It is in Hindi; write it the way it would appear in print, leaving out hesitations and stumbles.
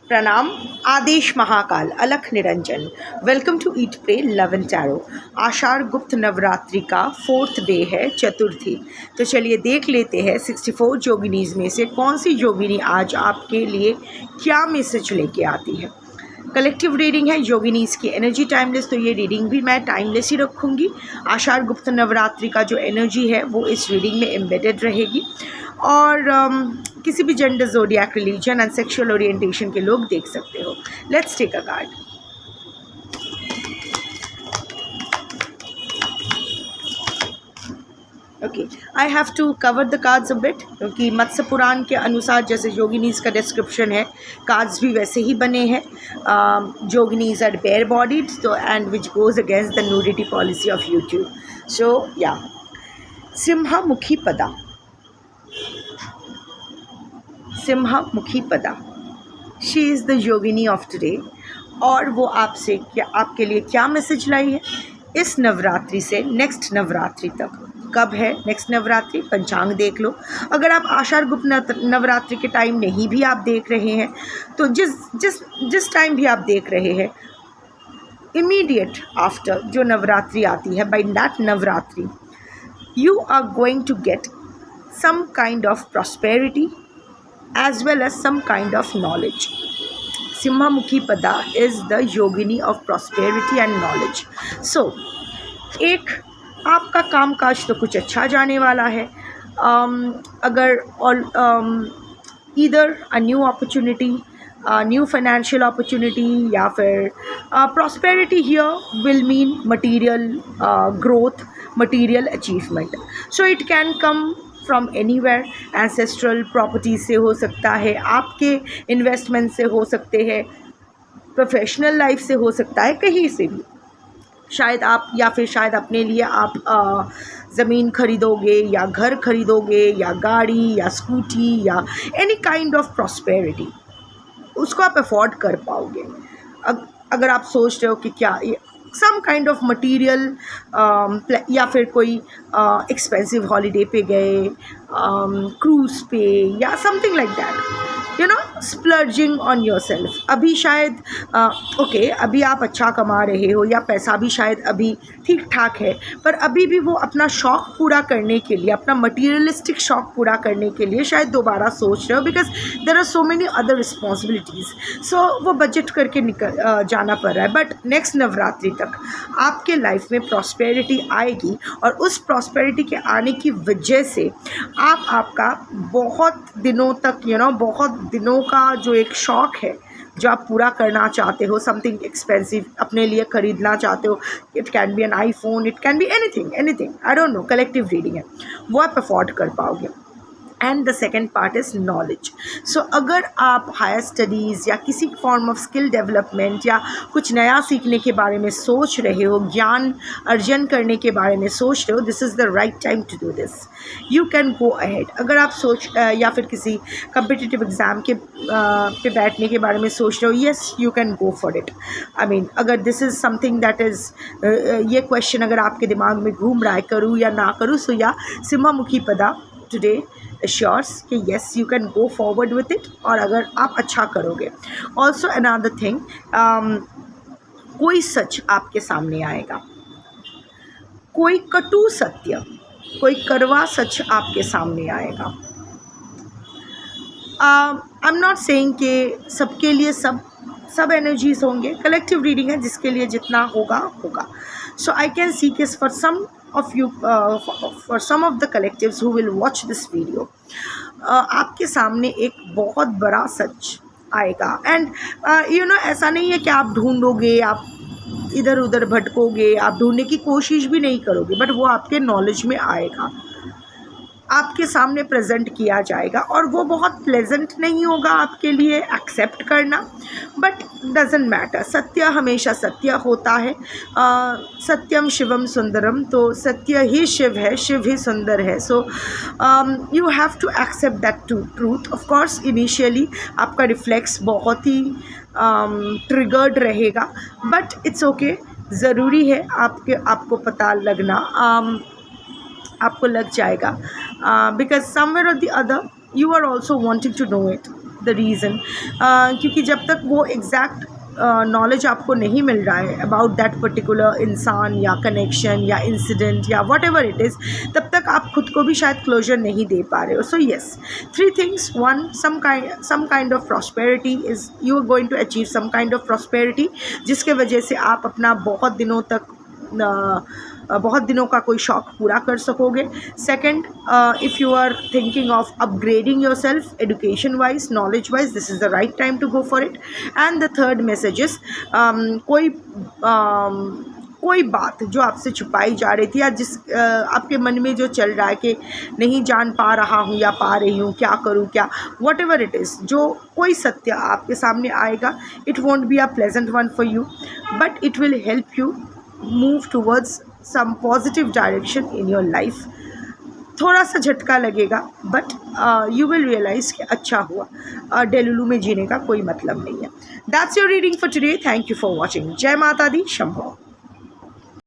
प्रणाम। आदेश Mahakal, Alakh Niranjan. Welcome to eat pray love and tarot. Ashadh Gupt Navratri का 4th डे है, चतुर्थी। तो चलिए देख लेते हैं 64 जोगिनीज में से कौन सी जोगिनी आज आपके लिए क्या मैसेज लेके आती है। कलेक्टिव रीडिंग है, योगिनीज की एनर्जी टाइमलेस, तो ये रीडिंग भी मैं टाइमलेस ही रखूँगी। आषाढ़ गुप्त नवरात्रि का जो एनर्जी है वो इस रीडिंग में एम्बेडेड रहेगी और किसी भी gender, zodiac, religion and sexual orientation के लोग देख सकते हो। Let's take a card. Okay, I have to cover the cards a bit, क्योंकि मत्स्य पुराण के अनुसार जैसे योगिनीज का डिस्क्रिप्शन है, कार्ड्स भी वैसे ही बने हैं। योगिनीज आर बेयर बॉडीड, तो and which goes against the nudity policy of YouTube. So ya, Simhamukhi Pada, Simhamukhi Pada, she is the yogini of today. और वो आपसे क्या, आपके लिए क्या मैसेज लाई है इस नवरात्रि से नेक्स्ट नवरात्रि तक। कब है नेक्स्ट नवरात्रि, पंचांग देख लो। अगर आप आषाढ़ गुप्त नवरात्रि के टाइम नहीं भी आप देख रहे हैं, तो जिस टाइम भी आप देख रहे हैं, इमीडिएट आफ्टर जो नवरात्रि आती है, by that Navratri you are going to get some kind of prosperity as well as some kind of knowledge. Simhamukhi Pada is the yogini of prosperity and knowledge. So, एक आपका काम काज तो कुछ अच्छा जाने वाला है। अगर either a new opportunity, new financial opportunity, या फिर prosperity here will mean material growth, material achievement. So it can come from anywhere. Ancestral property से हो सकता है, आपके इन्वेस्टमेंट से हो सकते हैं, प्रोफेशनल लाइफ से हो सकता है, कहीं से भी। शायद आप, या फिर शायद अपने लिए आप ज़मीन खरीदोगे, या घर खरीदोगे, या गाड़ी, या स्कूटी, या एनी काइंड ऑफ प्रॉस्पेरिटी, उसको आप अफोर्ड कर पाओगे। अगर आप सोच रहे हो कि क्या सम काइंड ऑफ मटीरियल, या फिर कोई एक्सपेंसिव हॉलीडे पे गए, क्रूज़ पे, या something like that, you know, splurging on yourself. अभी शायद ओके, अभी आप अच्छा कमा रहे हो, या पैसा भी शायद अभी ठीक ठाक है, पर अभी भी वो अपना शौक़ पूरा करने के लिए, अपना मटीरियलिस्टिक शौक़ पूरा करने के लिए शायद दोबारा सोच रहे हो, because there are so many other responsibilities. So वो बजट करके निकल जाना पड़ रहा है। बट नेक्स्ट नवरात्रि तक आपके लाइफ में प्रॉस्पेरिटी आएगी, और उस प्रॉस्पेरिटी के आने की वजह से आपका बहुत दिनों तक, बहुत दिनों का जो एक शौक़ है, जो आप पूरा करना चाहते हो, समथिंग एक्सपेंसिव अपने लिए ख़रीदना चाहते हो, it can be an iPhone, it can be anything, I don't know, collective reading है, वो आप अफोर्ड कर पाओगे। And the second part is knowledge. So अगर आप हायर स्टडीज़ या किसी फॉर्म ऑफ स्किल डेवलपमेंट या कुछ नया सीखने के बारे में सोच रहे हो, ज्ञान अर्जन करने के बारे में सोच रहे हो, this is the right time to do this. You can go ahead. अगर आप या फिर किसी कम्पिटिटिव एग्ज़ाम के पे बैठने के बारे में सोच रहे हो, yes you can go for it. I mean, अगर this is something that is, ये क्वेश्चन अगर आपके दिमाग में घूम रहा है, करूँ या ना करूँ, सो या सिंहमुखी पदा टुडे श्योर्स कि yes you can go forward with it, और अगर आप अच्छा करोगे। ऑल्सो अनदर थिंग, कोई सच आपके सामने आएगा, कोई कटु सत्य, कोई कड़वा सच आपके सामने आएगा। आई एम नॉट सेइंग कि सबके लिए सब एनर्जीज होंगे, कलेक्टिव रीडिंग है, जिसके लिए जितना होगा। सो आई कैन सी कि for some of you, for some of the collectives who will watch this video, आपके सामने एक बहुत बड़ा सच आएगा। एंड ऐसा नहीं है कि आप ढूंढोगे, आप इधर उधर भटकोगे, आप ढूंढने की कोशिश भी नहीं करोगे, बट वो आपके नॉलेज में आएगा, आपके सामने प्रेजेंट किया जाएगा, और वो बहुत प्लेजेंट नहीं होगा आपके लिए एक्सेप्ट करना, बट डजेंट मैटर। सत्य हमेशा सत्य होता है। सत्यम शिवम सुंदरम, तो सत्य ही शिव है, शिव ही सुंदर है। So you have to accept that truth. Of course initially आपका रिफ्लेक्स बहुत ही ट्रिगर्ड रहेगा, बट इट्स ओके। ज़रूरी है आपको पता लगना, आपको लग जाएगा, because somewhere or the other you are also wanting to know it. The reason, क्योंकि जब तक वो एग्जैक्ट नॉलेज आपको नहीं मिल रहा है अबाउट दैट पर्टिकुलर इंसान या कनेक्शन या इंसिडेंट या वॉट एवर इट इज़, तब तक आप खुद को भी शायद क्लोजर नहीं दे पा रहे हो. So yes, 3 things. 1, some kind of prosperity is you are going to achieve some kind of prosperity, जिसके वजह से आप अपना बहुत दिनों का कोई शौक पूरा कर सकोगे. Second, if you are thinking of upgrading yourself education wise, knowledge wise, this is the right time to go for it. And the third message is, कोई बात जो आपसे छुपाई जा रही थी या जिस आपके मन में जो चल रहा है कि नहीं जान पा रहा हूँ या पा रही हूँ, क्या करूँ क्या, वट एवर इट इज़, जो कोई सत्य आपके सामने आएगा, it won't be a pleasant one for you, but it will help you move towards some positive direction in your life. थोड़ा सा झटका लगेगा, बट यू विल रियलाइज़ कि अच्छा हुआ, डेलुलू में जीने का कोई मतलब नहीं है. That's your reading for today. Thank you for watching. जय माता दी. शंभो.